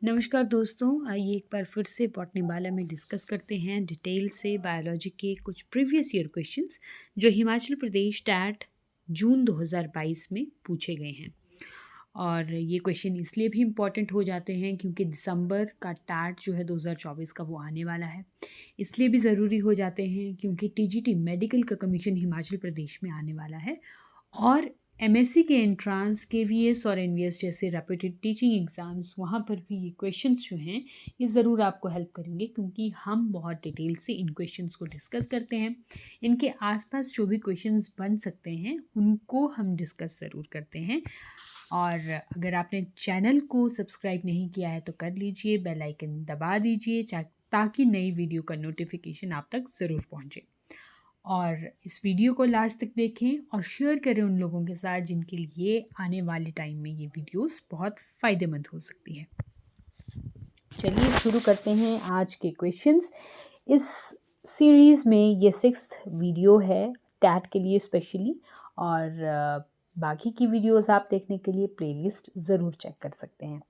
नमस्कार दोस्तों, आइए एक बार फिर से बॉटनी वाला में डिस्कस करते हैं डिटेल से बायोलॉजी के कुछ प्रीवियस ईयर क्वेश्चंस जो हिमाचल प्रदेश टैट जून 2022 में पूछे गए हैं। और ये क्वेश्चन इसलिए भी इम्पॉर्टेंट हो जाते हैं क्योंकि दिसंबर का टैट जो है 2024 का वो आने वाला है। इसलिए भी ज़रूरी हो जाते हैं क्योंकि टीजीटी मेडिकल का कमीशन हिमाचल प्रदेश में आने वाला है और एमएससी के एंट्रांस केवीएस और एनवीएस जैसे रेप्यूटेड टीचिंग एग्ज़ाम्स वहाँ पर भी ये क्वेश्चंस जो हैं ये ज़रूर आपको हेल्प करेंगे क्योंकि हम बहुत डिटेल से इन क्वेश्चंस को डिस्कस करते हैं। इनके आसपास जो भी क्वेश्चंस बन सकते हैं उनको हम डिस्कस ज़रूर करते हैं। और अगर आपने चैनल को सब्सक्राइब नहीं किया है तो कर लीजिए, बेल आइकन दबा दीजिए ताकि नई वीडियो का नोटिफिकेशन आप तक ज़रूर पहुँचे। और इस वीडियो को लास्ट तक देखें और शेयर करें उन लोगों के साथ जिनके लिए आने वाले टाइम में ये वीडियोस बहुत फ़ायदेमंद हो सकती है। चलिए शुरू करते हैं आज के क्वेश्चंस। इस सीरीज़ में ये 6th वीडियो है टैट के लिए स्पेशली, और बाकी की वीडियोस आप देखने के लिए प्लेलिस्ट ज़रूर चेक कर सकते हैं।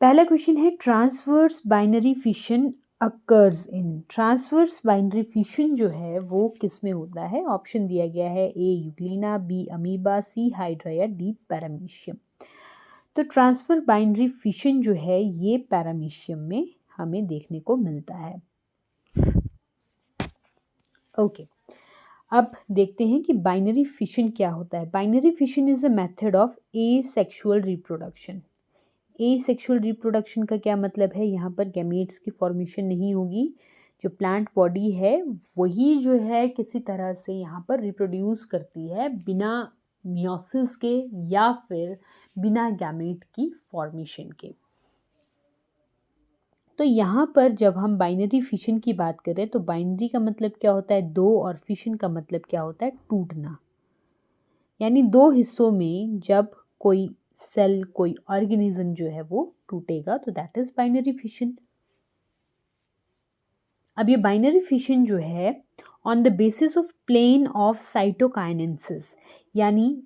पहला क्वेश्चन है transverse binary fission occurs in. Transverse binary fission जो है वो किस में होता है? ऑप्शन दिया गया है ए यूग्लिना, बी अमीबा, सी हाइड्रा या डी पैरामीशियम। तो ट्रांसफर बाइनरी फिशन जो है ये पैरामीशियम में हमें देखने को मिलता है। ओके, अब देखते हैं कि बाइनरी फिशन क्या होता है। Binary fission is a method of asexual reproduction. Asexual reproduction का क्या मतलब है? यहाँ पर गैमेट्स की फॉर्मेशन नहीं होगी। जो प्लांट बॉडी है वही जो है किसी तरह से यहाँ पर रिप्रोड्यूस करती है बिना मियोसिस के या फिर बिना गैमेट की फॉर्मेशन के। तो यहाँ पर जब हम बाइनरी फिशन की बात करें तो बाइनरी का मतलब क्या होता है? दो, और फिशन का मतलब क्या होता है? टूटना। यानी दो हिस्सों में जब कोई सेल, कोई ऑर्गेनिज्म जो है वो टूटेगा तो दैट इज बाइनरी फिशन। अब ये बाइनरी फिशन जो है on the basis of plane of cytokinesis, यानी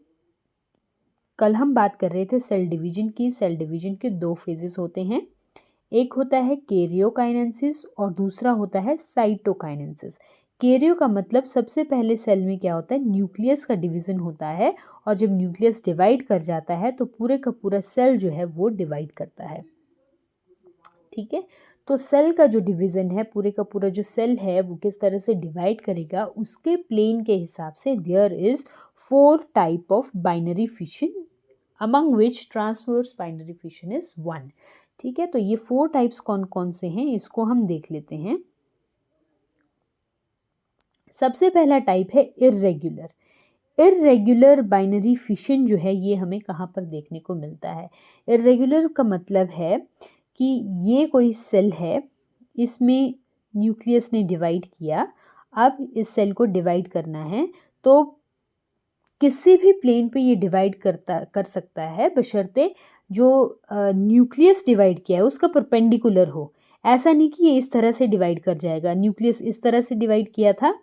कल हम बात कर रहे थे सेल डिवीजन की। सेल डिवीजन के दो फेजेस होते हैं, एक होता है कैरियोकाइनेसिस और दूसरा होता है साइटोकाइनेसिस। कैरियो का मतलब सबसे पहले सेल में क्या होता है? न्यूक्लियस का डिवीजन होता है, और जब न्यूक्लियस डिवाइड कर जाता है तो पूरे का पूरा सेल जो है वो डिवाइड करता है। ठीक है, तो सेल का जो डिवीजन है, पूरे का पूरा जो सेल है वो किस तरह से डिवाइड करेगा उसके प्लेन के हिसाब से there is 4 type of binary fission, among which transverse binary fission is 1। ठीक है, तो ये 4 टाइप्स कौन कौन से हैं इसको हम देख लेते हैं। सबसे पहला टाइप है इर्रेगुलर। इर्रेगुलर बाइनरी फिशन जो है ये हमें कहाँ पर देखने को मिलता है? इर्रेगुलर का मतलब है कि ये कोई सेल है, इसमें न्यूक्लियस ने डिवाइड किया, अब इस सेल को डिवाइड करना है तो किसी भी प्लेन पे ये डिवाइड कर सकता है बशर्ते जो न्यूक्लियस डिवाइड किया है उसका परपेंडिकुलर हो। ऐसा नहीं कि ये इस तरह से डिवाइड कर जाएगा। न्यूक्लियस इस तरह से डिवाइड किया था,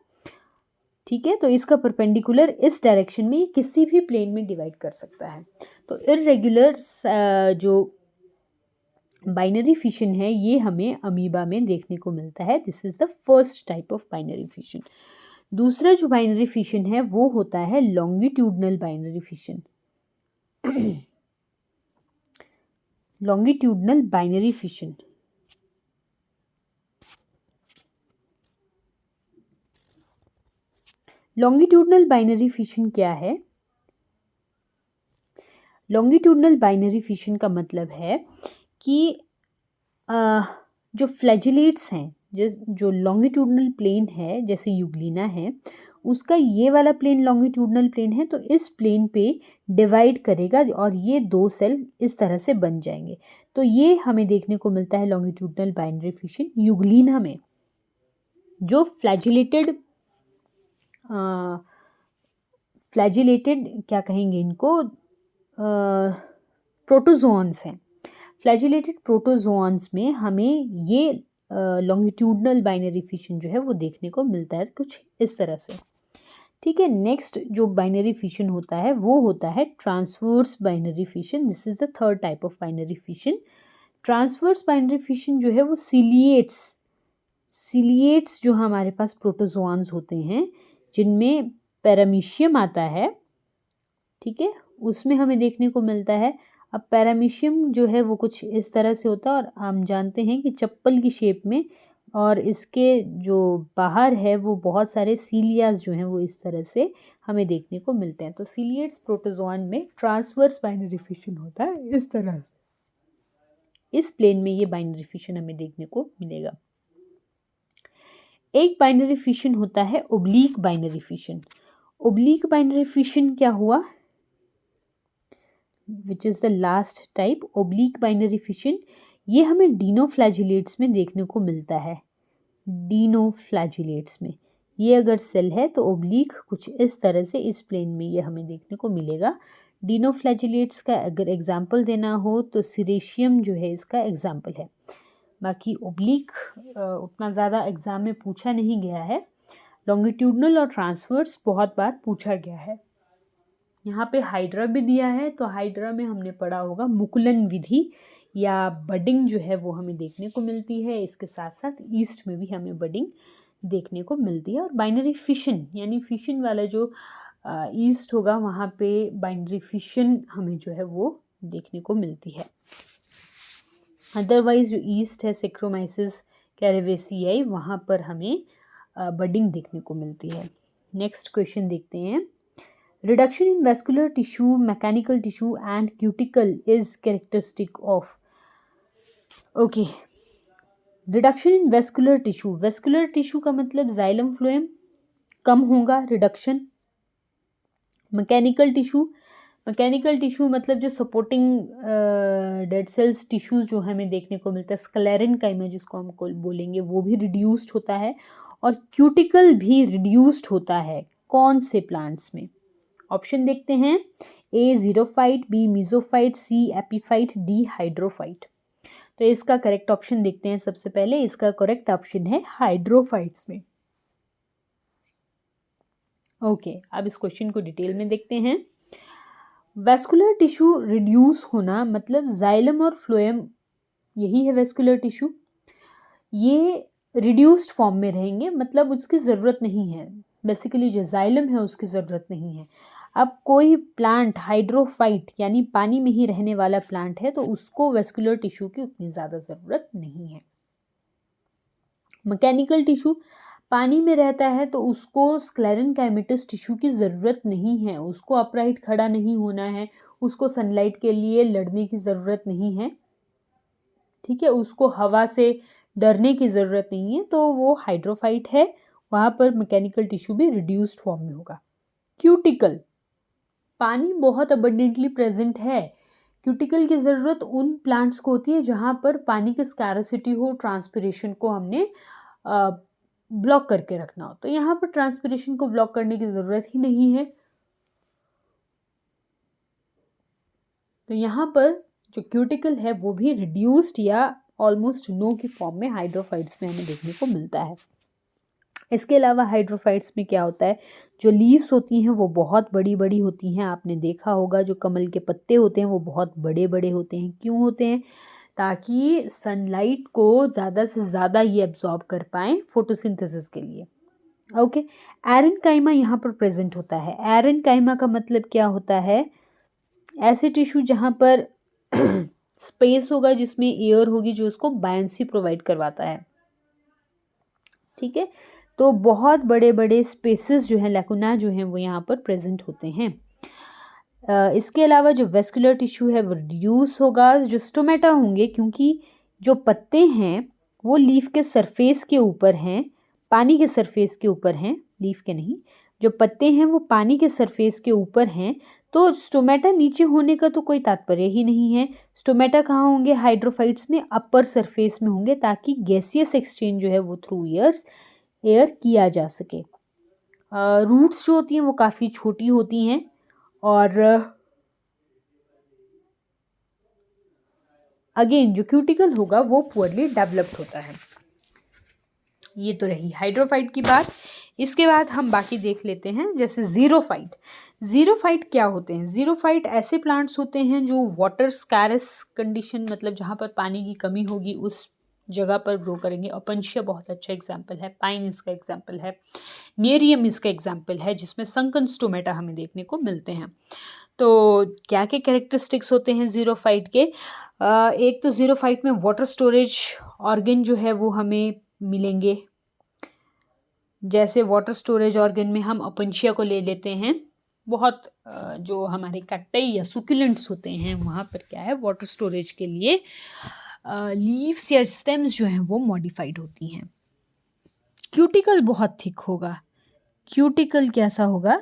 ठीक है, तो इसका परपेंडिकुलर इस डायरेक्शन में किसी भी प्लेन में डिवाइड कर सकता है। तो इर्रेगुलर जो बाइनरी फिशन है ये हमें अमीबा में देखने को मिलता है। This is the first type of binary fission. दूसरा जो बाइनरी फिशन है वो होता है longitudinal binary fission. Longitudinal binary fission, longitudinal binary fission क्या है? लॉन्गिट्यूडनल बाइनरी फिशन का मतलब है कि जो फ्लैजिलेट्स हैं, जो लॉन्गिट्यूडनल प्लेन है जैसे यूग्लिना है, उसका ये वाला प्लेन लॉन्गिट्यूडनल प्लेन है तो इस प्लेन पे डिवाइड करेगा और ये दो सेल इस तरह से बन जाएंगे। तो ये हमें देखने को मिलता है लॉन्गिट्यूडनल बाइनरी फिशन यूग्लिना में। जो फ्लैजिलेटेड क्या कहेंगे इनको, प्रोटोजोन्स हैं। फ्लैजिलेटेड प्रोटोजोन्स में हमें ये लॉन्गिट्यूडनल बाइनरी फिशन जो है वो देखने को मिलता है कुछ इस तरह से। ठीक है, नेक्स्ट जो बाइनरी फिशन होता है वो होता है transverse binary fission. This is the third type of binary fission. Transverse binary fission जो है वो सीलिएट्स जो हमारे पास प्रोटोजोआन्स होते हैं जिनमें पैरामीशियम आता है, ठीक है, उसमें हमें देखने को मिलता है। अब पैरामीशियम जो है वो कुछ इस तरह से होता है और हम जानते हैं कि चप्पल की शेप में, और इसके जो बाहर है वो बहुत सारे सीलियास जो हैं वो इस तरह से हमें देखने को मिलते हैं। तो सीलिएट्स प्रोटोजोआन में ट्रांसवर्स बाइनरी फिशन होता है इस तरह से। इस प्लेन में ये बाइनरी फिशन हमें देखने को मिलेगा। एक बाइनरी फिशन होता है oblique binary fission. Oblique binary fission क्या हुआ, which is the last type, oblique binary fission, ये हमें डीनोफ्लैजिलेट्स में देखने को मिलता है। डीनोफ्लैजिलेट्स में ये अगर सेल है तो ओब्लीक कुछ इस तरह से इस प्लेन में ये हमें देखने को मिलेगा। डीनोफ्लैजिलेट्स का अगर एग्जाम्पल देना हो तो सिरेशियम जो है इसका एग्जाम्पल है। बाकी ओब्लीक उतना ज़्यादा एग्जाम में पूछा नहीं गया है। लॉन्गिट्यूडनल और ट्रांसवर्स बहुत बार पूछा गया है। यहाँ पे हाइड्रा भी दिया है, तो हाइड्रा में हमने पढ़ा होगा मुकुलन विधि या बडिंग जो है वो हमें देखने को मिलती है। इसके साथ साथ ईस्ट में भी हमें बडिंग देखने को मिलती है। और बाइनरी फिशन यानी फिशन वाला जो ईस्ट होगा वहाँ पे बाइनरी फिशन हमें जो है वो देखने को मिलती है। अदरवाइज जो ईस्ट है सेक्रोमाइसिस कैरेवेसियाई, वहाँ पर हमें बडिंग देखने को मिलती है। नेक्स्ट क्वेश्चन देखते हैं। Reduction in vascular tissue, mechanical tissue and cuticle is characteristic of. Okay. Reduction in vascular tissue. Vascular tissue का मतलब xylem phloem कम होगा, reduction. Mechanical tissue. Mechanical tissue मतलब जो supporting dead cells tissues जो हमें देखने को मिलता है, sclerenchyma जिसको हम बोलेंगे, वो भी reduced होता है। और cuticle भी reduced होता है। कौन से plants में? ऑप्शन देखते हैं। ए जीरोफाइट, बी मीजोफाइट, सी एपीफाइट, डी हाइड्रोफाइट। तो इसका करेक्ट ऑप्शन देखते हैं। सबसे पहले इसका करेक्ट ऑप्शन है हाइड्रोफाइट्स में। ओके, अब इस क्वेश्चन को डिटेल में देखते हैं। वेस्कुलर टिश्यू रिड्यूस होना मतलब जाइलम और फ्लोएम, यही है वेस्कुलर टिश्यू, ये रिड्यूस्ड फॉर्म में रहेंगे, मतलब उसकी ज़रूरत नहीं है। बेसिकली जो जाइलम है उसकी ज़रूरत नहीं है। अब कोई प्लांट हाइड्रोफाइट यानी पानी में ही रहने वाला प्लांट है तो उसको वेस्कुलर टिश्यू की उतनी ज़्यादा ज़रूरत नहीं है। मैकेनिकल टिश्यू पानी में रहता है तो उसको स्क्लेरेनकाइमेटस टिश्यू की ज़रूरत नहीं है, उसको अपराइट खड़ा नहीं होना है, उसको सनलाइट के लिए लड़ने की ज़रूरत नहीं है, ठीक है, उसको हवा से डरने की ज़रूरत नहीं है, तो वो हाइड्रोफाइट है। वहाँ पर मैकेनिकल टिश्यू भी रिड्यूस्ड फॉर्म में होगा। क्यूटिकल, पानी बहुत अबंडेंटली प्रेजेंट है। क्यूटिकल की ज़रूरत उन प्लांट्स को होती है जहाँ पर पानी की स्कैरसिटी हो, ट्रांसपिरेशन को हमने ब्लॉक करके रखना हो। तो यहाँ पर ट्रांसपिरेशन को ब्लॉक करने की ज़रूरत ही नहीं है, तो यहाँ पर जो क्यूटिकल है वो भी रिड्यूस्ड या ऑलमोस्ट नो की फॉर्म में हाइड्रोफाइट्स में हमें देखने को मिलता है। इसके अलावा हाइड्रोफाइट्स में क्या होता है, जो लीव्स होती हैं वो बहुत बड़ी बड़ी होती हैं। आपने देखा होगा जो कमल के पत्ते होते हैं वो बहुत बड़े बड़े होते हैं। क्यों होते हैं? ताकि सनलाइट को ज़्यादा से ज़्यादा ये एब्जॉर्ब कर पाएँ फोटोसिंथेसिस के लिए। ओके, एरेनकाइमा यहाँ पर प्रेजेंट होता है। एरेनकाइमा का मतलब क्या होता है? ऐसे टिश्यू जहाँ पर स्पेस होगा जिसमें एयर होगी जो उसको बायंसी प्रोवाइड करवाता है, ठीक है। तो बहुत बड़े बड़े स्पेसेस जो हैं, लैकुना जो हैं, वो यहाँ पर प्रेजेंट होते हैं। इसके अलावा जो वेस्कुलर टिश्यू है वो रिड्यूस होगा। जो स्टोमेटा होंगे, क्योंकि जो पत्ते हैं वो लीफ के सरफेस के ऊपर हैं, पानी के सरफेस के ऊपर हैं, लीफ के नहीं, जो पत्ते हैं वो पानी के सरफेस के ऊपर हैं, तो स्टोमेटा नीचे होने का तो कोई तात्पर्य ही नहीं है। स्टोमेटा कहाँ होंगे? हाइड्रोफाइट्स में अपर सरफेस में होंगे, ताकि गैसियस एक्सचेंज जो है वो थ्रू एयर किया जा सके। रूट्स जो होती हैं वो काफ़ी छोटी होती हैं और अगेन जो क्यूटिकल होगा वो पुअरली डेवलप्ड होता है। ये तो रही हाइड्रोफाइट की बात। इसके बाद हम बाकी देख लेते हैं, जैसे ज़ीरोफाइट। ज़ीरोफाइट क्या होते हैं? ज़ीरोफाइट ऐसे प्लांट्स होते हैं जो वाटर स्कैरस कंडीशन, मतलब जहाँ पर पानी की कमी होगी उस जगह पर ग्रो करेंगे। ओपनशिया बहुत अच्छा एग्जाम्पल है, पाइन इसका एग्जाम्पल है, नेरियम इसका एग्जाम्पल है, जिसमें संकन स्टोमेटा हमें देखने को मिलते हैं। तो क्या क्या कैरेक्टरिस्टिक्स होते हैं ज़ीरोफाइट के? एक तो ज़ीरोफाइट में वाटर स्टोरेज ऑर्गन जो है वो हमें मिलेंगे। जैसे वाटर स्टोरेज ऑर्गन में हम ओपनशिया को ले लेते हैं। बहुत जो हमारे कैक्टाई या सुक्यूलेंट्स होते हैं वहाँ पर क्या है, वाटर स्टोरेज के लिए लीव्स या स्टेम्स जो हैं वो मॉडिफाइड होती हैं। क्यूटिकल बहुत थिक होगा। क्यूटिकल कैसा होगा?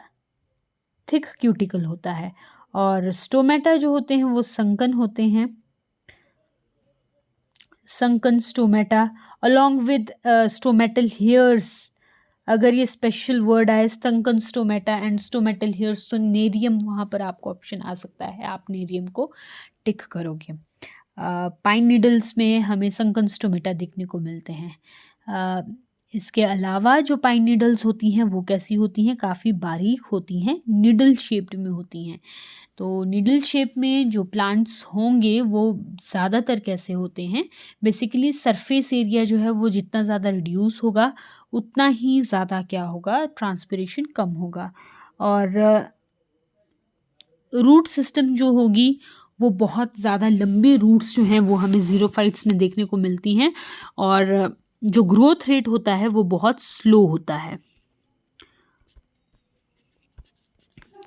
थिक क्यूटिकल होता है। और स्टोमेटा जो होते हैं वो संकन होते हैं, sunken stomata along with stomatal hairs. अगर ये स्पेशल वर्ड आए sunken stomata and stomatal hairs, तो नेरियम वहाँ पर आपको ऑप्शन आ सकता है, आप नेरियम को टिक करोगे। पाइन नीडल्स में हमें संकन स्टोमेटा देखने को मिलते हैं। इसके अलावा जो पाइन नीडल्स होती हैं वो कैसी होती हैं? काफ़ी बारीक होती हैं, निडल शेप्ड में होती हैं। तो निडल शेप में जो प्लांट्स होंगे वो ज़्यादातर कैसे होते हैं? बेसिकली सरफेस एरिया जो है वो जितना ज़्यादा रिड्यूस होगा उतना ही ज़्यादा क्या होगा, ट्रांसपिरेशन कम होगा। और रूट सिस्टम जो होगी वो बहुत ज़्यादा लंबे रूट्स जो हैं वो हमें ज़ीरोफाइट्स में देखने को मिलती हैं, और जो ग्रोथ रेट होता है वो बहुत स्लो होता है।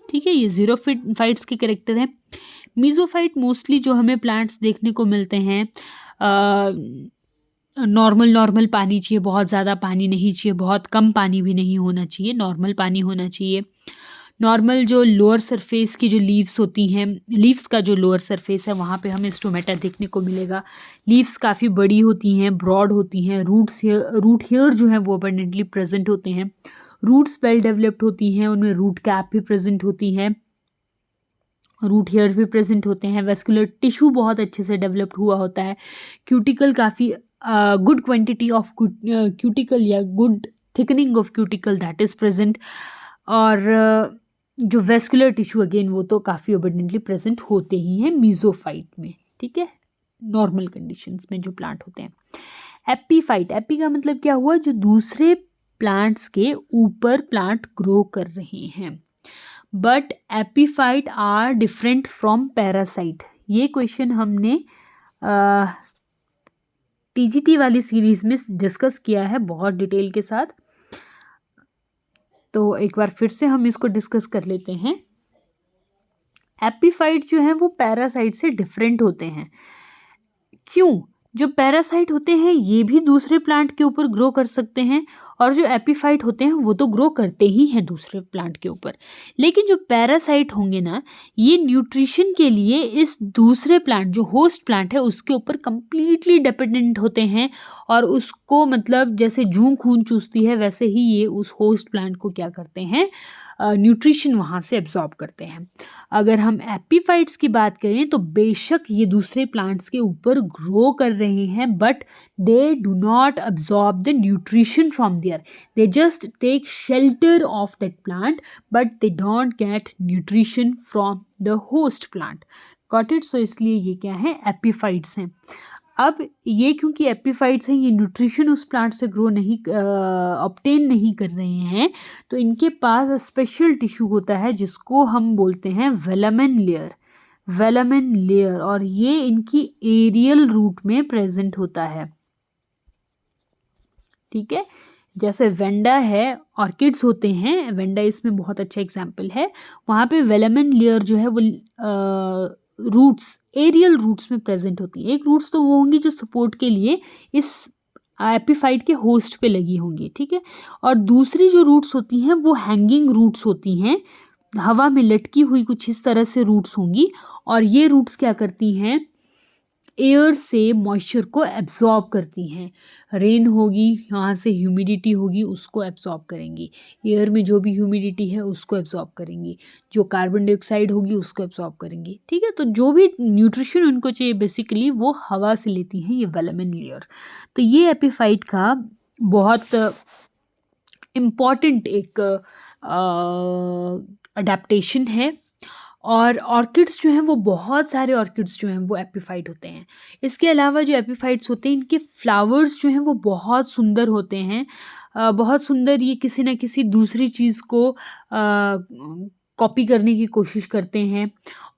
ठीक है, ये ज़ीरोफाइट्स के कैरेक्टर हैं। मीज़ोफाइट मोस्टली जो हमें प्लांट्स देखने को मिलते हैं, नॉर्मल पानी चाहिए, बहुत ज़्यादा पानी नहीं चाहिए, बहुत कम पानी भी नहीं होना चाहिए, नॉर्मल पानी होना चाहिए। नॉर्मल जो लोअर सरफेस की जो लीव्स होती हैं, लीव्स का जो लोअर सरफेस है वहाँ पे हमें स्टोमेटा देखने को मिलेगा। लीव्स काफ़ी बड़ी होती हैं, ब्रॉड होती हैं, रूट हेयर जो हैं वो अबंडेंटली प्रेजेंट होते हैं। रूट्स वेल डेवलप्ड होती हैं, उनमें रूट कैप भी प्रेजेंट होती है, रूट हेयर भी प्रेजेंट होते हैं। वेस्कुलर टिश्यू बहुत अच्छे से डेवलप्ड हुआ होता है। क्यूटिकल काफ़ी गुड क्वांटिटी ऑफ क्यूटिकल या good thickening of cuticle that is present. और जो वेस्कुलर टिश्यू अगेन वो तो काफ़ी अबंडेंटली प्रेजेंट होते ही हैं मीज़ोफाइट में। ठीक है, नॉर्मल कंडीशंस में जो प्लांट होते हैं। एपीफाइट, एपी का मतलब क्या हुआ? जो दूसरे प्लांट्स के ऊपर प्लांट ग्रो कर रहे हैं। But epiphyte are different from parasite. ये क्वेश्चन हमने टीजीटी वाली सीरीज में डिस्कस किया है बहुत डिटेल के साथ, तो एक बार फिर से हम इसको डिस्कस कर लेते हैं। एपीफाइट जो है वो पैरासाइट से डिफरेंट होते हैं। क्यों? जो पैरासाइट होते हैं ये भी दूसरे प्लांट के ऊपर ग्रो कर सकते हैं, और जो एपीफाइट होते हैं वो तो ग्रो करते ही हैं दूसरे प्लांट के ऊपर। लेकिन जो पैरासाइट होंगे ना, ये न्यूट्रिशन के लिए इस दूसरे प्लांट, जो होस्ट प्लांट है, उसके ऊपर कंप्लीटली डिपेंडेंट होते हैं, और उसको मतलब जैसे जूं खून चूसती है वैसे ही ये उस होस्ट प्लांट को क्या करते हैं, न्यूट्रिशन वहाँ से एब्जॉर्ब करते हैं। अगर हम एपीफाइट्स की बात करें तो बेशक ये दूसरे प्लांट्स के ऊपर ग्रो कर रहे हैं, but they do not absorb the nutrition from there. They just take shelter of that plant, but they don't get nutrition from the host plant. Got it? So इसलिए ये क्या है, एपीफाइट्स हैं। अब ये क्योंकि एपीफाइट्स हैं, ये न्यूट्रिशन उस प्लांट से ग्रो नहीं ऑब्टेन नहीं कर रहे हैं, तो इनके पास स्पेशल टिश्यू होता है जिसको हम बोलते हैं वेलामेन लेयर। वेलामेन लेयर, और ये इनकी एरियल रूट में प्रेजेंट होता है। ठीक है, जैसे वेंडा है, ऑर्किड्स होते हैं, वेंडा इसमें बहुत अच्छा एग्जाम्पल है। वहाँ पे वेलामेन लेयर जो है वो रूट्स, एरियल रूट्स में प्रेजेंट होती है। एक रूट्स तो वो होंगी जो सपोर्ट के लिए इस एपीफाइट के होस्ट पे लगी होंगी। ठीक है, और दूसरी जो रूट्स होती हैं वो हैंगिंग रूट्स होती हैं, हवा में लटकी हुई कुछ इस तरह से रूट्स होंगी, और ये रूट्स क्या करती हैं, एयर से मॉइस्चर को एब्जॉर्ब करती हैं। रेन होगी, यहाँ से ह्यूमिडिटी होगी, उसको एब्जॉर्ब करेंगी। एयर में जो भी ह्यूमिडिटी है उसको एब्जॉर्ब करेंगी, जो कार्बन डाइऑक्साइड होगी उसको एब्जॉर्ब करेंगी। ठीक है, तो जो भी न्यूट्रिशन उनको चाहिए बेसिकली वो हवा से लेती हैं, ये वेलामेन लेयर। तो ये एपीफाइट का बहुत इम्पॉर्टेंट एक अडेप्टेशन है। और ऑर्किड्स जो हैं वो बहुत सारे ऑर्किड्स जो हैं वो एपिफाइट होते हैं। इसके अलावा जो एपिफाइट्स होते हैं इनके फ्लावर्स जो हैं वो बहुत सुंदर होते हैं। बहुत सुंदर, ये किसी न किसी दूसरी चीज़ को कॉपी करने की कोशिश करते हैं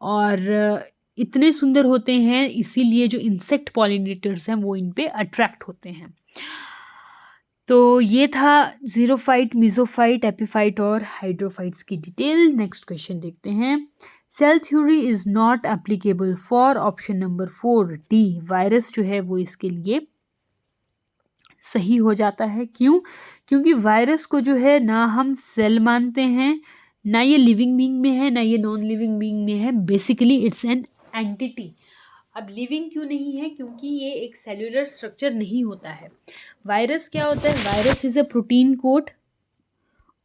और इतने सुंदर होते हैं, इसीलिए जो इंसेक्ट पॉलिनेटर्स हैं वो इन पे अट्रैक्ट होते हैं। तो ये था ज़ीरोफाइट, मीज़ोफाइट, एपिफाइट और हाइड्रोफाइट्स की डिटेल। नेक्स्ट क्वेश्चन देखते हैं। Cell theory is not applicable for option number 4 D. Virus जो है वो इसके लिए सही हो जाता है। क्यों? क्योंकि वायरस को जो है ना हम सेल मानते हैं, ना ये लिविंग बीइंग में है, ना ये नॉन लिविंग बीइंग में है। Basically it's an entity. अब लिविंग क्यों नहीं है? क्योंकि ये एक सेल्यूलर स्ट्रक्चर नहीं होता है। वायरस क्या होता है? Virus is a protein code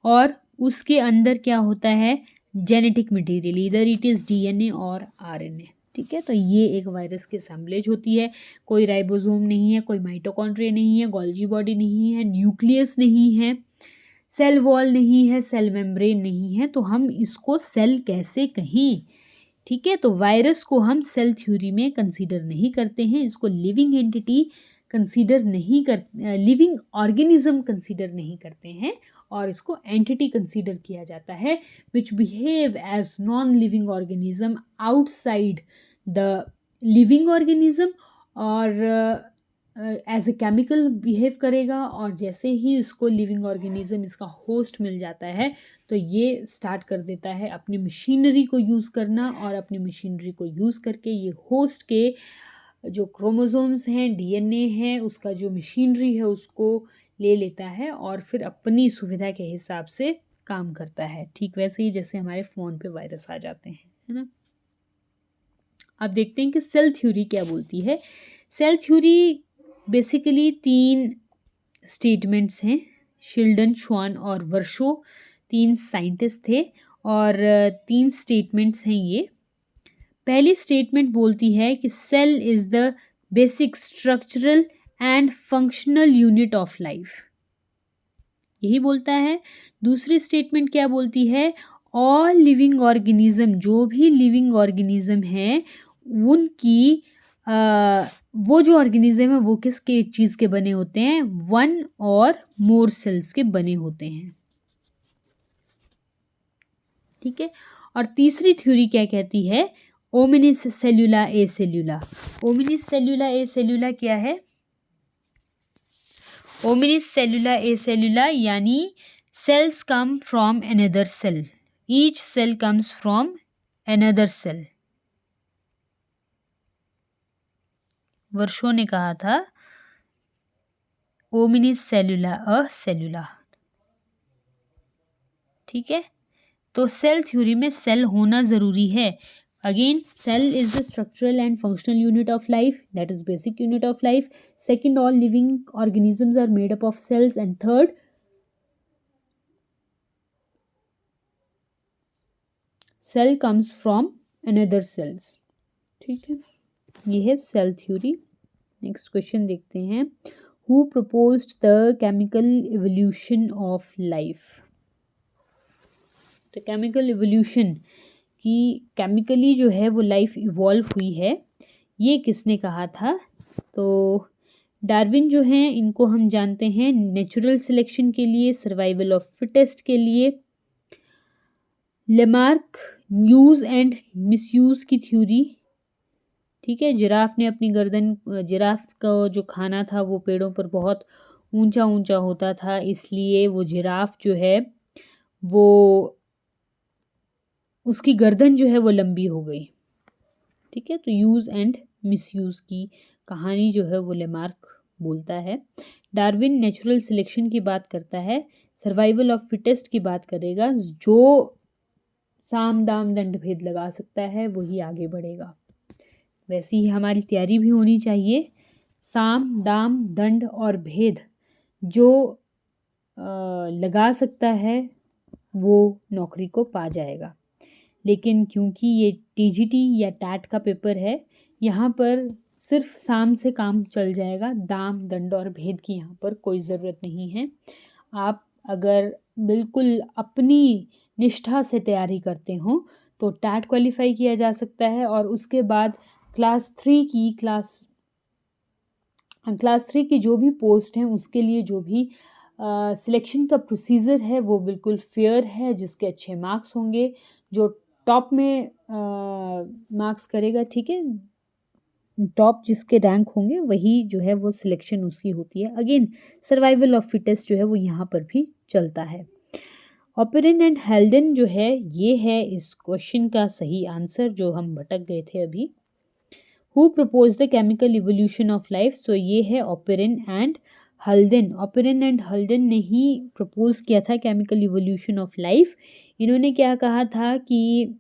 और उसके अंदर क्या होता है? जेनेटिक मटेरियल, इधर इट इज़ डीएनए और आरएनए। ठीक है, तो ये एक वायरस की असेंबलेज होती है। कोई राइबोसोम नहीं है, कोई माइटोकॉन्ड्रिया नहीं है, गोल्गी बॉडी नहीं है, न्यूक्लियस नहीं है, सेल वॉल नहीं है, सेल मेम्ब्रेन नहीं है, तो हम इसको सेल कैसे कहें? ठीक है, तो वायरस को हम सेल थ्योरी में कंसीडर नहीं करते हैं, इसको लिविंग एंटिटी कंसीडर नहीं कर, लिविंग ऑर्गेनिज्म कंसीडर नहीं करते हैं और इसको एंटिटी कंसीडर किया जाता है which behave as non living organism outside the living organism और एज ए केमिकल बिहेव करेगा। और जैसे ही इसको लिविंग ऑर्गेनिज्म, इसका होस्ट मिल जाता है, तो ये स्टार्ट कर देता है अपनी मशीनरी को यूज़ करना और अपनी मशीनरी को यूज़ करके ये होस्ट के जो क्रोमोसोम्स हैं, डीएनए है, उसका जो मशीनरी है उसको ले लेता है और फिर अपनी सुविधा के हिसाब से काम करता है। ठीक वैसे ही जैसे हमारे फ़ोन पे वायरस आ जाते हैं, है ना। अब देखते हैं कि सेल थ्योरी क्या बोलती है। सेल थ्योरी बेसिकली 3 स्टेटमेंट्स हैं। शिल्डन, श्वान और वर्शो 3 साइंटिस्ट थे और 3 स्टेटमेंट्स हैं ये। पहली स्टेटमेंट बोलती है कि cell is the basic structural and functional unit of life, यही बोलता है। दूसरी स्टेटमेंट क्या बोलती है? ऑल लिविंग ऑर्गेनिज्म, जो भी लिविंग ऑर्गेनिज्म है उनकी वो जो ऑर्गेनिज्म है वो किसके चीज़ के बने होते हैं? 1 और मोर सेल्स के बने होते हैं। ठीक है, और तीसरी थ्योरी क्या कहती है? ओमिनिस सेल्यूला ए सेल्यूला। ओमिनिस सेल्यूला ए सेल्यूला क्या है? ओमिनिस सेल्यूला ए सेल्यूला यानी cells come from another cell. Each cell comes from another cell. वर्षों ने कहा था ओमिनिस सेल्यूला अ सेल्यूला। ठीक है, तो सेल थ्योरी में सेल होना ज़रूरी है। Again, cell is the structural and functional unit of life, that is basic unit of life. Second, all living organisms are made up of cells. And third, cell comes from another cells. ठीक है, ये है cell theory. Next question देखते हैं। Who proposed the chemical evolution of life? तो chemical evolution की chemically जो है वो लाइफ इवॉल्व हुई है, ये किसने कहा था? तो डार्विन जो हैं इनको हम जानते हैं नेचुरल सिलेक्शन के लिए, सर्वाइवल ऑफ फिटेस्ट के लिए। लेमार्क यूज एंड मिसयूज की थ्योरी। ठीक है, जिराफ ने अपनी गर्दन, जिराफ का जो खाना था वो पेड़ों पर बहुत ऊंचा ऊंचा होता था, इसलिए वो जिराफ जो है वो उसकी गर्दन जो है वो लंबी हो गई। ठीक है, तो यूज़ एंड मिसयूज़ की कहानी जो है वो लेमार्क बोलता है। डार्विन नेचुरल सिलेक्शन की बात करता है, सर्वाइवल ऑफ फिटेस्ट की बात करेगा। जो साम दाम दंड भेद लगा सकता है वही आगे बढ़ेगा। वैसी ही हमारी तैयारी भी होनी चाहिए। साम दाम दंड और भेद जो लगा सकता है वो नौकरी को पा जाएगा। लेकिन क्योंकि ये टीजीटी या टैट का पेपर है, यहाँ पर सिर्फ साम से काम चल जाएगा, दाम दंड और भेद की यहाँ पर कोई ज़रूरत नहीं है। आप अगर बिल्कुल अपनी निष्ठा से तैयारी करते हो तो टैट क्वालिफाई किया जा सकता है। और उसके बाद क्लास थ्री की जो भी पोस्ट हैं उसके लिए जो भी सिलेक्शन का प्रोसीजर है वो बिल्कुल फेयर है, जिसके अच्छे मार्क्स होंगे, जो टॉप में मार्क्स करेगा, ठीक है, टॉप जिसके रैंक होंगे वही जो है वो सिलेक्शन उसकी होती है। अगेन सर्वाइवल ऑफ फिटेस्ट जो है वो यहाँ पर भी चलता है। ऑपेरिन एंड हेल्डन जो है ये है इस क्वेश्चन का सही आंसर, जो हम भटक गए थे अभी। Who propose the chemical evolution of life, so ये है Oparin and Haldane. Oparin and Haldane ने ही प्रपोज किया था केमिकल इवोल्यूशन ऑफ लाइफ। इन्होंने क्या कहा था कि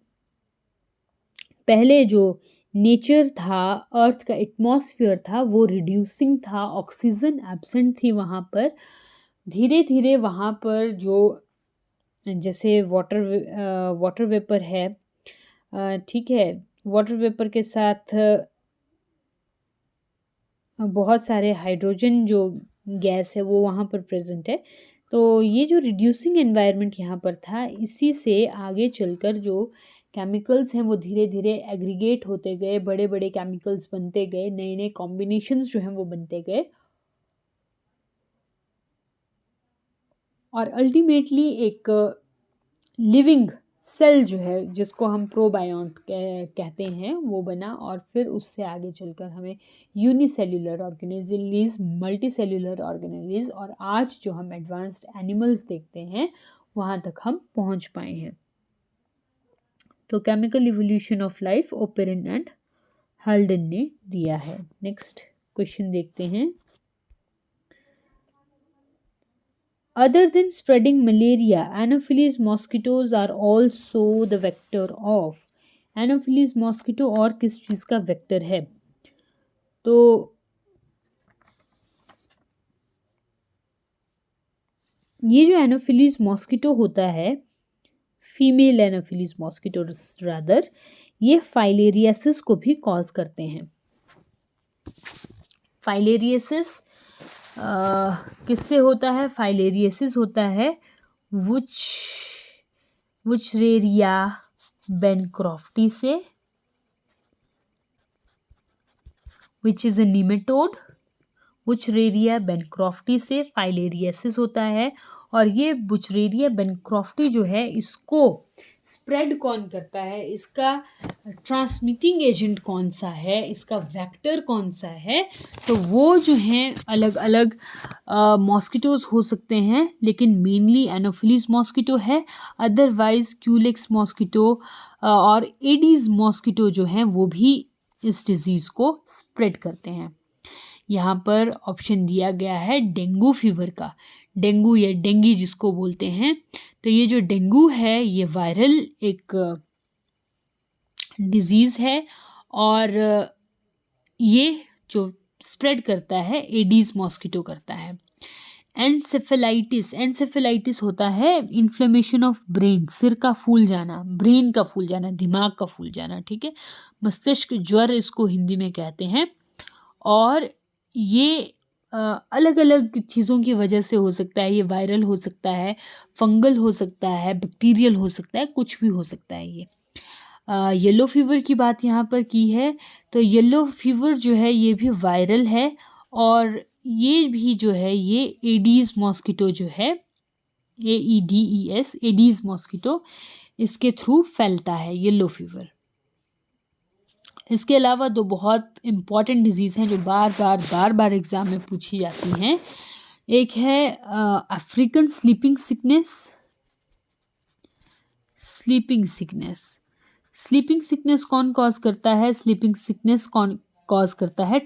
पहले जो नेचर था, अर्थ का एटमॉस्फेयर था वो रिड्यूसिंग था, ऑक्सीजन एब्सेंट थी वहाँ पर। धीरे धीरे वहाँ पर जो जैसे वाटर वेपर है, ठीक है, वाटर वेपर के साथ बहुत सारे हाइड्रोजन जो गैस है वो वहाँ पर प्रेजेंट है। तो ये जो रिड्यूसिंग एनवायरनमेंट यहाँ पर था, इसी से आगे चलकर जो केमिकल्स हैं वो धीरे धीरे एग्रीगेट होते गए, बड़े बड़े केमिकल्स बनते गए, नए नए कॉम्बिनेशंस जो हैं वो बनते गए, और अल्टीमेटली एक लिविंग सेल जो है जिसको हम प्रोबायोंट कहते हैं वो बना। और फिर उससे आगे चलकर हमें unicellular organelles, multi cellular organelles, और आज जो हम एडवांस्ड एनिमल्स देखते हैं वहाँ तक हम पहुँच पाए हैं। तो chemical evolution of life Oparin and Haldane ने दिया है। नेक्स्ट क्वेश्चन देखते हैं। Other than spreading malaria, Anopheles mosquitoes are also the vector of. Anopheles mosquito और किस चीज़ का वेक्टर है? तो ये जो एनोफिलीज मॉस्किटो होता है, फीमेल एनोफिलीज मॉस्किटो रादर, ये फाइलेरियासिस को भी कॉज करते हैं। फाइलेरियासिस किससे होता है? फाइलेरियासिस होता है वुचरेरिया बेनक्रॉफ्टी से, which is a nematode. Wuchereria बेनक्रॉफ्टी से फाइलेरियासिस होता है। और ये बुचरेरिया बेनक्रॉफ्टी जो है इसको स्प्रेड कौन करता है, इसका ट्रांसमिटिंग एजेंट कौन सा है, इसका वेक्टर कौन सा है? तो वो जो हैं अलग अलग मॉस्किटोज हो सकते हैं, लेकिन मेनली एनोफिलीज मॉस्किटो है। अदरवाइज क्यूलेक्स मॉस्किटो और एडीज मॉस्किटो जो हैं वो भी इस डिजीज़ को स्प्रेड करते हैं। यहाँ पर ऑप्शन दिया गया है डेंगू फीवर का, डेंगू या डेंगी जिसको बोलते हैं। तो ये जो डेंगू है ये वायरल एक डिजीज़ है, और ये जो स्प्रेड करता है एडीज मॉस्किटो करता है। एनसेफेलाइटिस होता है इन्फ्लेमेशन ऑफ ब्रेन, सिर का फूल जाना, ब्रेन का फूल जाना, दिमाग का फूल जाना, ठीक है, मस्तिष्क ज्वर इसको हिंदी में कहते हैं। और ये अलग अलग चीज़ों की वजह से हो सकता है, ये वायरल हो सकता है, फंगल हो सकता है, बैक्टीरियल हो सकता है, कुछ भी हो सकता है। ये येलो फीवर की बात यहाँ पर की है, तो येलो फीवर जो है ये भी वायरल है, और ये भी जो है ये एडीज मॉस्किटो जो है, AEDES, एडीज मॉस्किटो, इसके थ्रू फैलता है येलो फीवर। इसके अलावा दो बहुत इम्पॉर्टेंट डिजीज़ हैं जो बार बार एग्ज़ाम में पूछी जाती हैं। एक है अफ्रीकन स्लीपिंग सिकनेस कौन कॉज करता है? स्लीपिंग सिकनेस कौन कॉज करता है?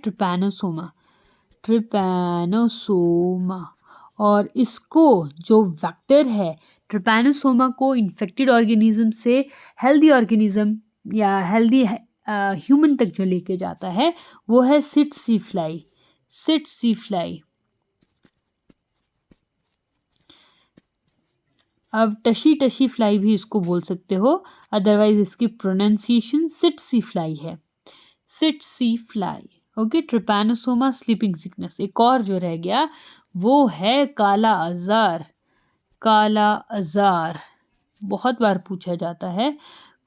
ट्रिपैनोसोमा। और इसको जो वेक्टर है ट्रिपैनोसोमा को इन्फेक्टेड ऑर्गेनिज्म से हेल्दी ऑर्गेनिज्म या हेल्दी ह्यूमन तक जो लेके जाता है वो है सिट्सी फ्लाई। अब टशी फ्लाई भी इसको बोल सकते हो, अदरवाइज इसकी प्रोनाउंसिएशन सिट्सी फ्लाई है, tsetse fly. Okay, trypanosoma, sleeping sickness. एक और जो रह गया वो है काला आजार, काला अज़ार बहुत बार पूछा जाता है।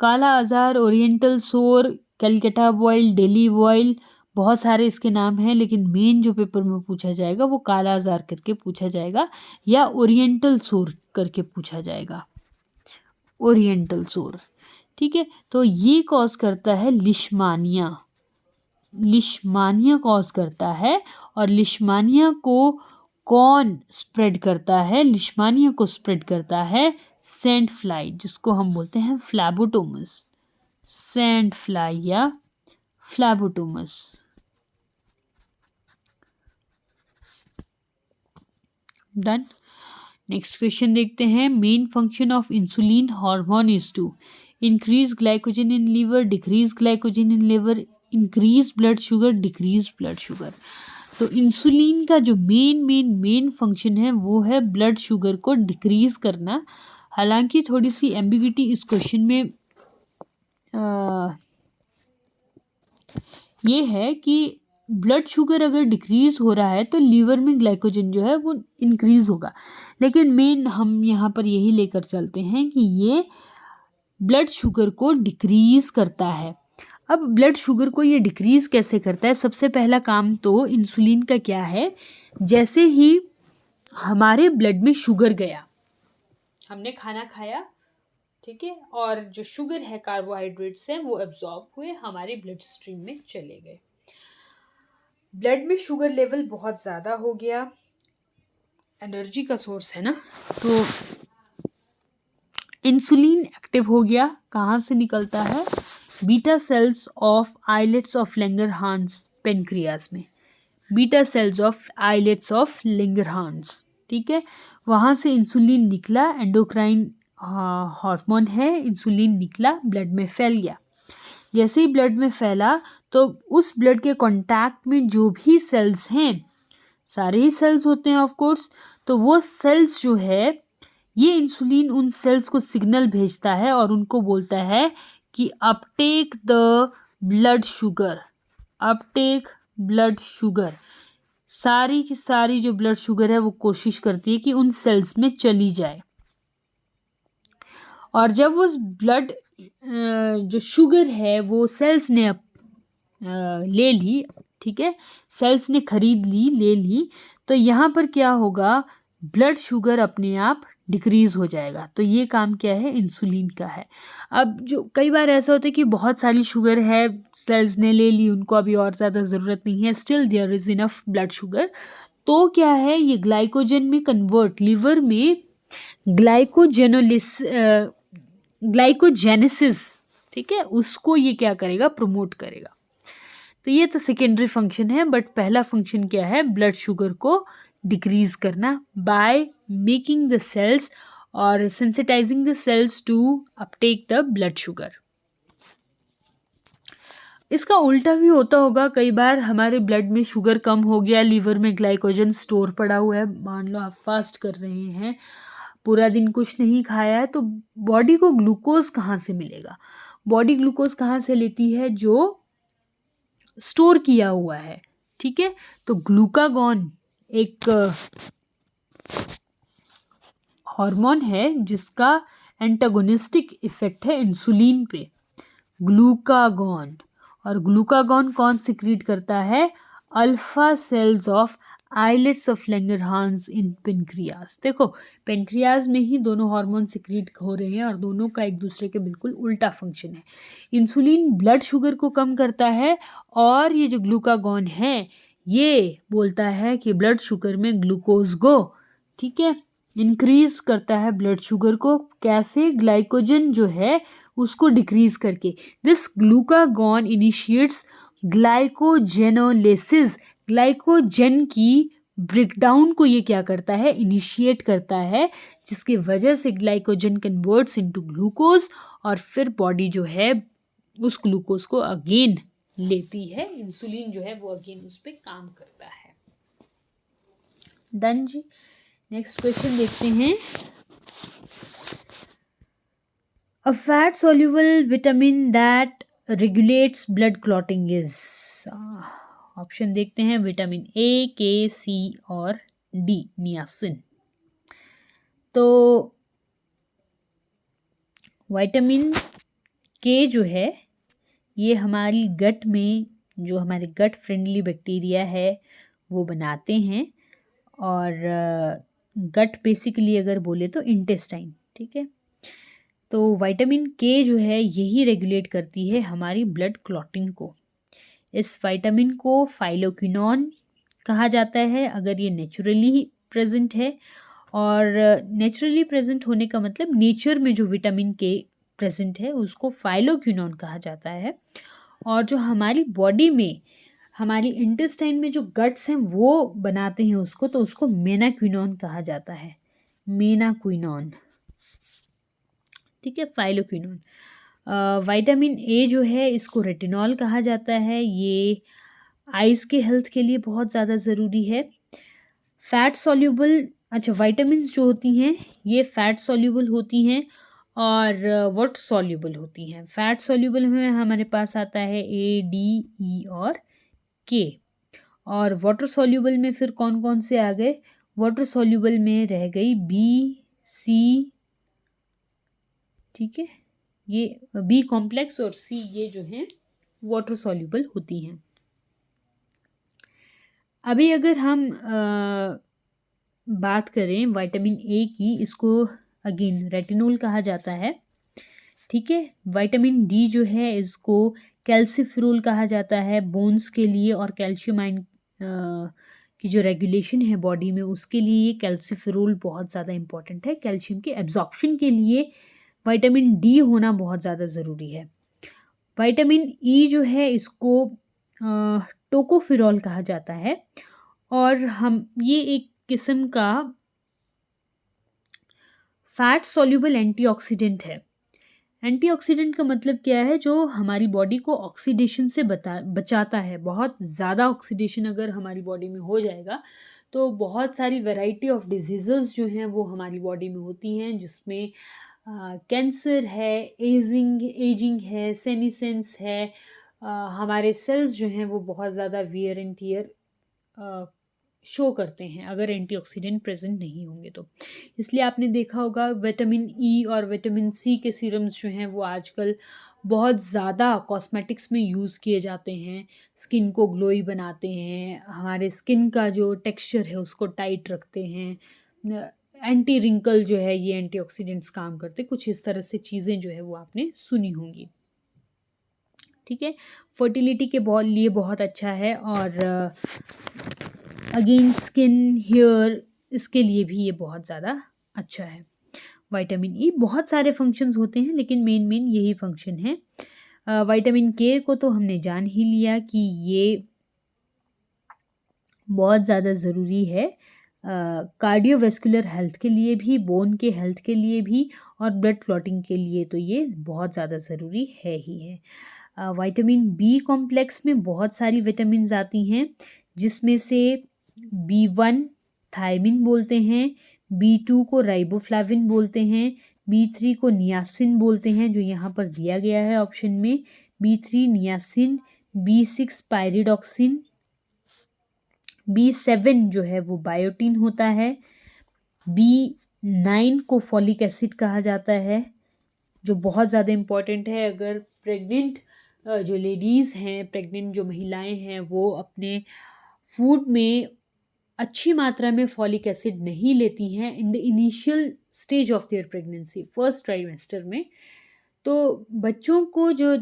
काला अज़ार, ओरिएंटल सोर, कलकत्ता बॉयल, दिल्ली बॉयल, बहुत सारे इसके नाम हैं, लेकिन मेन जो पेपर में पूछा जाएगा वो काला अज़ार करके पूछा जाएगा या ओरिएंटल सोर करके पूछा जाएगा। ओरिएंटल सोर, ठीक है। तो ये कॉज करता है लिशमानिया। लिशमानिया कॉज करता है, और लिशमानिया को कौन स्प्रेड करता है? लिशमानिया को स्प्रेड करता है सैंड फ्लाई, जिसको हम बोलते हैं फ्लैबोटोमस। सैंड फ्लाई या फ्लैबोटोमस। डन। नेक्स्ट क्वेश्चन देखते हैं। Main function of insulin hormone is to increase glycogen in liver, decrease glycogen in liver, increase blood sugar, decrease blood sugar. तो इंसुलिन का जो मेन फंक्शन है वो है ब्लड शुगर को डिक्रीज करना। हालांकि थोड़ी सी एम्बिग्यूटी इस क्वेश्चन में ये है कि ब्लड शुगर अगर डिक्रीज हो रहा है तो लीवर में ग्लाइकोजन जो है वो इंक्रीज होगा, लेकिन मेन हम यहाँ पर यही लेकर चलते हैं कि ये ब्लड शुगर को डिक्रीज करता है। अब ब्लड शुगर को ये डिक्रीज कैसे करता है? सबसे पहला काम तो इंसुलिन का क्या है, जैसे ही हमारे ब्लड में शुगर गया, हमने खाना खाया, ठीक है, और जो शुगर है, कार्बोहाइड्रेट्स हैं, वो एब्जॉर्ब हुए, हमारे ब्लड स्ट्रीम में चले गए। ब्लड में शुगर लेवल बहुत ज़्यादा हो गया, एनर्जी का सोर्स है ना, तो इंसुलिन एक्टिव हो गया। कहाँ से निकलता है? Beta cells of islets of Langerhans pancreas में। Beta cells of islets of Langerhans, ठीक है, वहाँ से इंसुलिन निकला। एंडोक्राइन हार्मोन है, इंसुलिन निकला, ब्लड में फैल गया। जैसे ही ब्लड में फैला तो उस ब्लड के कांटेक्ट में जो भी सेल्स हैं, सारे ही सेल्स होते हैं ऑफ कोर्स, तो वो सेल्स जो है, ये इंसुलिन उन सेल्स को सिग्नल भेजता है और उनको बोलता है कि Uptake the blood sugar, Uptake blood sugar. सारी की सारी जो ब्लड शुगर है वो कोशिश करती है कि उन सेल्स में चली जाए, और जब वो ब्लड जो शुगर है वो सेल्स ने ले ली, ठीक है, सेल्स ने खरीद ली, ले ली, तो यहाँ पर क्या होगा? ब्लड शुगर अपने आप डिक्रीज हो जाएगा। तो ये काम क्या है? इंसुलिन का है। अब जो कई बार ऐसा होता है कि बहुत सारी शुगर है, सेल्स ने ले ली, उनको अभी और ज़्यादा ज़रूरत नहीं है, still there is enough blood sugar, तो क्या है, ये ग्लाइकोजन में कन्वर्ट, लिवर में ग्लाइकोजेनेसिस, ठीक है, उसको ये क्या करेगा? प्रमोट करेगा। तो ये तो सेकेंडरी फंक्शन है, बट पहला फंक्शन क्या है? ब्लड शुगर को डिक्रीज करना बाय मेकिंग द सेल्स और sensitising the cells to uptake the blood sugar. इसका उल्टा भी होता होगा, कई बार हमारे ब्लड में शुगर कम हो गया, लीवर में ग्लाइकोजन स्टोर पड़ा हुआ है, मान लो आप फास्ट कर रहे हैं, पूरा दिन कुछ नहीं खाया है, तो बॉडी को ग्लूकोज कहाँ से मिलेगा? बॉडी ग्लूकोज कहाँ से लेती है? जो स्टोर किया हुआ है, ठीक है। तो ग्लूकागॉन एक हार्मोन है जिसका एंटागोनिस्टिक इफेक्ट है इंसुलिन पे, ग्लूकागॉन। और ग्लूकागॉन कौन सिक्रीट करता है? Alpha cells of islets of Langerhans in pancreas. देखो, पेनक्रियाज में ही दोनों हार्मोन सिक्रीट हो रहे हैं और दोनों का एक दूसरे के बिल्कुल उल्टा फंक्शन है। इंसुलिन ब्लड शुगर को कम करता है, और ये जो ग्लूकागॉन है ये बोलता है कि ब्लड शुगर में ग्लूकोज गो, ठीक है, इंक्रीज करता है ब्लड शुगर को। कैसे? ग्लाइकोजन जो है उसको डिक्रीज करके। This glucagon initiates glycogenolysis, glycogen की ब्रेकडाउन को ये क्या करता है? इनिशिएट करता है, जिसकी वजह से ग्लाइकोजन कन्वर्ट्स इनटू ग्लूकोज, और फिर बॉडी जो है उस ग्लूकोज को अगेन लेती है, इंसुलिन जो है वो अगेन उस पर काम करता है। डन जी। नेक्स्ट क्वेश्चन देखते हैं। A fat soluble vitamin that regulates blood clotting is, option देखते हैं, विटामिन ए, के, सी और डी, नियासिन। तो विटामिन के जो है ये हमारी गट में जो हमारे गट फ्रेंडली बैक्टीरिया है वो बनाते हैं। और गट बेसिकली अगर बोले तो इंटेस्टाइन, ठीक है। तो विटामिन के जो है यही रेगुलेट करती है हमारी ब्लड क्लॉटिंग को। इस विटामिन को फाइलोक्विनोन कहा जाता है अगर ये नेचुरली प्रेजेंट है। और नेचुरली प्रेजेंट होने का मतलब नेचर में जो विटामिन के प्रेजेंट है उसको फाइलोक्विनोन कहा जाता है। और जो हमारी बॉडी में हमारी इंटेस्टाइन में जो गट्स हैं वो बनाते हैं उसको, तो उसको मेनाक्विनोन कहा जाता है, मेनाक्विनोन, ठीक है, फाइलोक्विनोन। विटामिन ए जो है इसको रेटिनॉल कहा जाता है। ये आइज़ के हेल्थ के लिए बहुत ज़्यादा ज़रूरी है। फैट सॉल्यूबल, अच्छा, विटामिन्स जो होती हैं ये फैट सॉल्यूबल होती हैं और वाटर सॉल्यूबल होती हैं। फैट सॉल्यूबल में हमारे पास आता है ए, डी, ई और के। और वाटर सॉल्यूबल में फिर कौन कौन से आ गए? वाटर सॉल्यूबल में रह गई बी, सी, ठीक है, ये बी कॉम्प्लेक्स और सी ये जो हैं वाटर सॉल्यूबल होती हैं। अभी अगर हम बात करें विटामिन ए की, इसको अगेन रेटिनोल कहा जाता है, ठीक है। विटामिन डी जो है इसको कैल्सिफेरोल कहा जाता है बोन्स के लिए, और कैल्शियम आयन की जो रेगुलेशन है बॉडी में उसके लिए ये कैल्सिफेरोल बहुत ज़्यादा इंपॉर्टेंट है। कैल्शियम के एब्जॉर्प्शन के लिए विटामिन डी होना बहुत ज़्यादा ज़रूरी है। विटामिन ई जो है इसको टोकोफेरोल कहा जाता है, और हम ये एक किस्म का फैट सॉल्यूबल एंटीऑक्सीडेंट है। एंटीऑक्सीडेंट का मतलब क्या है? जो हमारी बॉडी को ऑक्सीडेशन से बचाता है। बहुत ज़्यादा ऑक्सीडेशन अगर हमारी बॉडी में हो जाएगा तो बहुत सारी वैरायटी ऑफ डिजीज़ेस जो हैं वो हमारी बॉडी में होती हैं, जिसमें कैंसर है, एजिंग है, सेनिसेंस है। हमारे सेल्स जो हैं वो बहुत ज़्यादा वियर एंड टियर शो करते हैं अगर एंटीऑक्सीडेंट प्रेजेंट नहीं होंगे तो। इसलिए आपने देखा होगा विटामिन ई और विटामिन सी के सीरम्स जो हैं वो आजकल बहुत ज़्यादा कॉस्मेटिक्स में यूज़ किए जाते हैं। स्किन को ग्लोई बनाते हैं, हमारे स्किन का जो टेक्सचर है उसको टाइट रखते हैं। एंटी रिंकल जो है ये एंटीऑक्सीडेंट्स काम करते, कुछ इस तरह से चीज़ें जो है वो आपने सुनी होंगी, ठीक है। फर्टिलिटी के लिए बहुत अच्छा है, और अगेन स्किन, हेयर, इसके लिए भी ये बहुत ज़्यादा अच्छा है। विटामिन ई बहुत सारे फंक्शंस होते हैं लेकिन मेन यही फंक्शन है। विटामिन के को तो हमने जान ही लिया कि ये बहुत ज़्यादा ज़रूरी है कार्डियोवैस्कुलर हेल्थ के लिए भी, बोन के हेल्थ के लिए भी, और ब्लड क्लॉटिंग के लिए तो ये बहुत ज़्यादा ज़रूरी है ही है। विटामिन बी कॉम्प्लेक्स में बहुत सारी विटामिन्स आती हैं, जिसमें से B1 थायमिन बोलते हैं, B2 को राइबोफ्लाविन बोलते हैं, B3 को नियासिन बोलते हैं जो यहाँ पर दिया गया है ऑप्शन में, B3 niacin, B6 pyridoxine, B7 जो है वो बायोटिन होता है, B9 को फॉलिक एसिड कहा जाता है जो बहुत ज़्यादा इम्पॉर्टेंट है। अगर प्रेग्नेंट जो लेडीज़ हैं, प्रेग्नेंट जो महिलाएं हैं, वो अपने फूड में अच्छी मात्रा में फॉलिक एसिड नहीं लेती हैं in the initial stage of their pregnancy, first trimester में, तो बच्चों को जो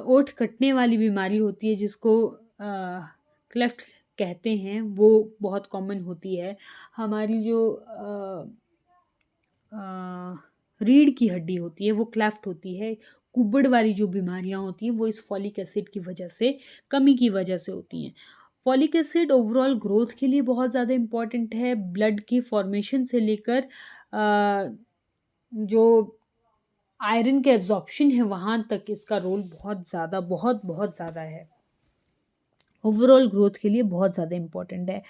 ओठ कटने वाली बीमारी होती है जिसको क्लेफ्ट कहते हैं वो बहुत कॉमन होती है। हमारी जो रीढ़ की हड्डी होती है वो क्लेफ्ट होती है। कुबड़ वाली जो बीमारियां होती हैं वो इस फॉलिक एसिड की वजह से, कमी की वजह से होती हैं। फॉलिक एसिड ओवरऑल ग्रोथ के लिए बहुत ज़्यादा इम्पॉर्टेंट है। ब्लड की फॉर्मेशन से लेकर जो आयरन के एब्जॉर्प्शन है वहाँ तक इसका रोल बहुत ज़्यादा, बहुत ज़्यादा है। ओवरऑल ग्रोथ के लिए बहुत ज़्यादा इम्पॉर्टेंट है।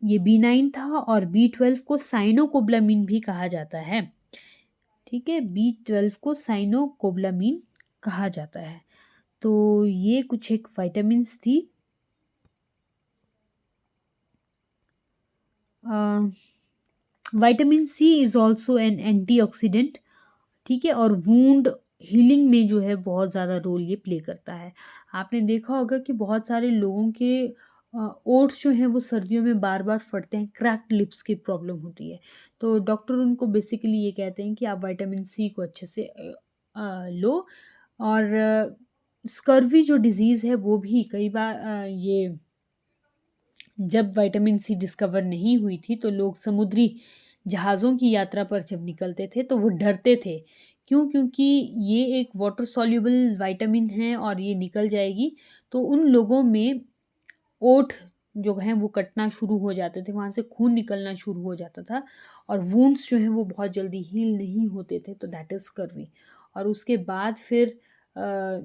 ये B9 था, और B12 को साइनोकोब्लामिन भी कहा जाता है, ठीक है। B12 को साइनोकोब्लामिन कहा जाता है। तो ये कुछ एक विटामिन्स थी। Vitamin C is also an antioxidant, ठीक है, और वुंड हीलिंग में जो है बहुत ज़्यादा रोल ये प्ले करता है। आपने देखा होगा कि बहुत सारे लोगों के ओट्स जो हैं वो सर्दियों में बार-बार फटते हैं, क्रैक्ड लिप्स की प्रॉब्लम होती है। तो डॉक्टर उनको बेसिकली ये कहते हैं कि आप विटामिन सी को अच्छे से लो। और स्कर्वी जो डिज़ीज़ है वो भी कई बार ये जब विटामिन सी डिस्कवर नहीं हुई थी तो लोग समुद्री जहाज़ों की यात्रा पर जब निकलते थे तो वो डरते थे। क्यों? क्योंकि ये एक वाटर सॉल्युबल विटामिन है और ये निकल जाएगी, तो उन लोगों में ओठ जो हैं वो कटना शुरू हो जाते थे, वहाँ से खून निकलना शुरू हो जाता था और वुंड्स जो हैं वो बहुत जल्दी हील नहीं होते थे, तो दैट इज़ स्कर्वी। और उसके बाद फिर अ,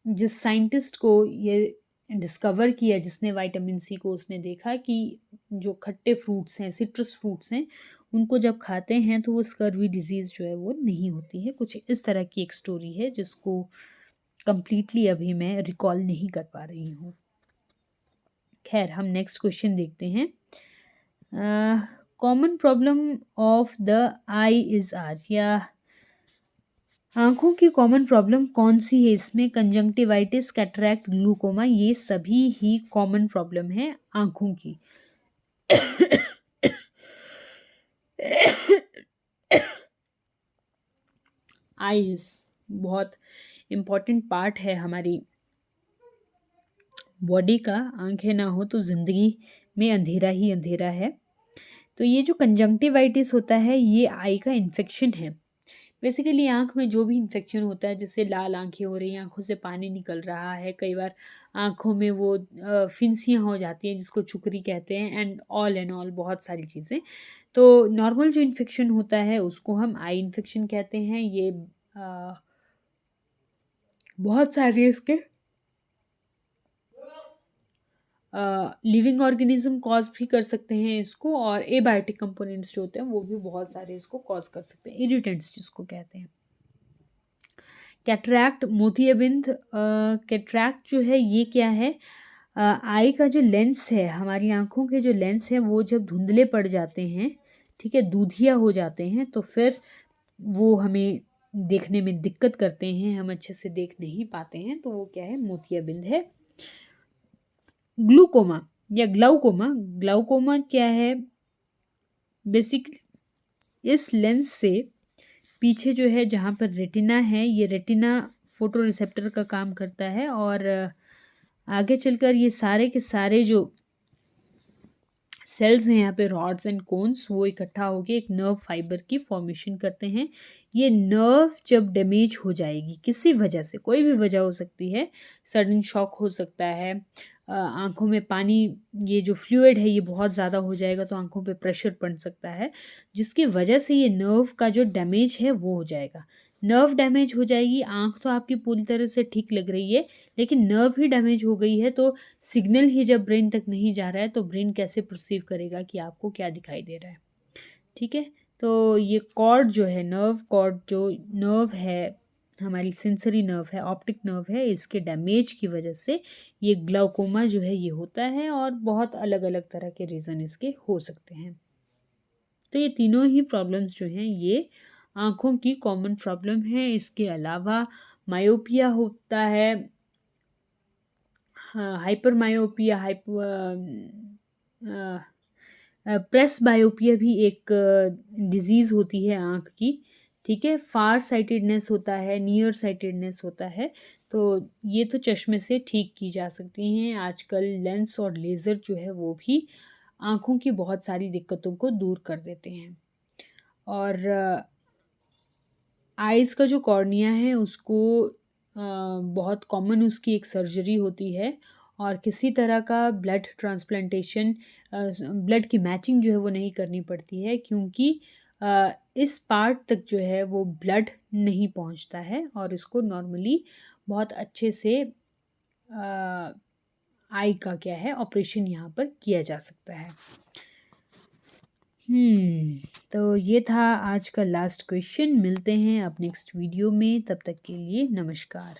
जिस साइंटिस्ट को ये डिस्कवर किया, जिसने विटामिन सी को, उसने देखा कि जो खट्टे फ्रूट्स हैं, सिट्रस फ्रूट्स हैं, उनको जब खाते हैं तो वो स्कर्वी डिज़ीज़ जो है वो नहीं होती है। कुछ इस तरह की एक स्टोरी है जिसको कंप्लीटली अभी मैं रिकॉल नहीं कर पा रही हूँ। खैर, हम नेक्स्ट क्वेश्चन देखते हैं। Common problem of the eye is are, या आँखों की कॉमन प्रॉब्लम कौन-सी है इसमें? कंजंक्टिवाइटिस, कैटरैक्ट, ग्लूकोमा, ये सभी ही कॉमन प्रॉब्लम है आँखों की। आईज़ बहुत इम्पोर्टेंट पार्ट है हमारी बॉडी का। आँखें ना हो तो ज़िंदगी में अंधेरा ही अंधेरा है। तो ये जो कंजंक्टिवाइटिस होता है ये आई का इन्फेक्शन है। बेसिकली आँख में जो भी इन्फेक्शन होता है, जैसे लाल आँखें हो रही हैं, आँखों से पानी निकल रहा है, कई बार आँखों में वो फिंसियाँ हो जाती हैं जिसको चुकरी कहते हैं, एंड ऑल बहुत सारी चीज़ें। तो नॉर्मल जो इन्फेक्शन होता है उसको हम आई इन्फेक्शन कहते हैं। ये अ, बहुत सारे इसके लिविंग ऑर्गेनिज्म कॉज भी कर सकते हैं इसको, और एबायोटिक कंपोनेंट्स जो होते हैं वो भी बहुत सारे इसको कॉज कर सकते हैं, इरिटेंट्स जिसको कहते हैं। कैटरैक्ट, मोतियाबिंद। कैटरैक्ट जो है ये क्या है? आई का जो लेंस है, हमारी आँखों के जो लेंस हैं वो जब धुंधले पड़ जाते हैं, ठीक है, दूधिया हो जाते हैं, तो फिर वो हमें देखने में दिक्कत करते हैं, हम अच्छे से देख नहीं पाते हैं, तो वो क्या है? मोतियाबिंद है। ग्लूकोमा या ग्लाउकोमा, ग्लाउकोमा क्या है? बेसिकली इस लेंस से पीछे जो है जहाँ पर रेटिना है, ये रेटिना फोटो रिसेप्टर का काम करता है, और आगे चलकर ये सारे के सारे जो सेल्स हैं यहाँ पे, रॉड्स एंड कोन्स, वो इकट्ठा होके एक नर्व फाइबर की फॉर्मेशन करते हैं। ये नर्व जब डैमेज हो जाएगी किसी वजह से, कोई भी वजह हो सकती है, सडन शॉक हो सकता है, आँखों में पानी, ये जो फ्लूइड है ये बहुत ज़्यादा हो जाएगा तो आँखों पे प्रेशर पड़ सकता है, जिसकी वजह से ये नर्व का जो डैमेज है वो हो जाएगा। नर्व डैमेज हो जाएगी, आँख तो आपकी पूरी तरह से ठीक लग रही है, लेकिन नर्व ही डैमेज हो गई है, तो सिग्नल ही जब ब्रेन तक नहीं जा रहा है तो ब्रेन कैसे परसीव करेगा कि आपको क्या दिखाई दे रहा है, ठीक है? तो ये कॉर्ड जो है, नर्व कॉर्ड जो नर्व है, हमारी सेंसरी नर्व है, ऑप्टिक नर्व है, इसके डैमेज की वजह से ये ग्लाउकोमा जो है ये होता है, और बहुत अलग-अलग तरह के रीज़न इसके हो सकते हैं। तो ये तीनों ही प्रॉब्लम्स जो हैं ये आँखों की कॉमन प्रॉब्लम है। इसके अलावा मायोपिया होता है, हाँ, हाइपर मायोपिया, प्रेस बायोपिया भी एक डिज़ीज़ होती है आँख की, ठीक है? फार साइटेडनेस होता है, नियर साइटेडनेस होता है, तो ये तो चश्मे से ठीक की जा सकती हैं। आजकल लेंस और लेज़र जो है वो भी आँखों की बहुत सारी दिक्कतों को दूर कर देते हैं। और आइज़ का जो कॉर्निया है उसको बहुत कॉमन उसकी एक सर्जरी होती है, और किसी तरह का ब्लड ट्रांसप्लांटेशन, ब्लड की मैचिंग जो है वो नहीं करनी पड़ती है, क्योंकि इस पार्ट तक जो है वो ब्लड नहीं पहुंचता है, और इसको नॉर्मली बहुत अच्छे से आई का क्या है ऑपरेशन यहाँ पर किया जा सकता है। तो ये था आज का लास्ट क्वेश्चन। मिलते हैं अब नेक्स्ट वीडियो में, तब तक के लिए नमस्कार।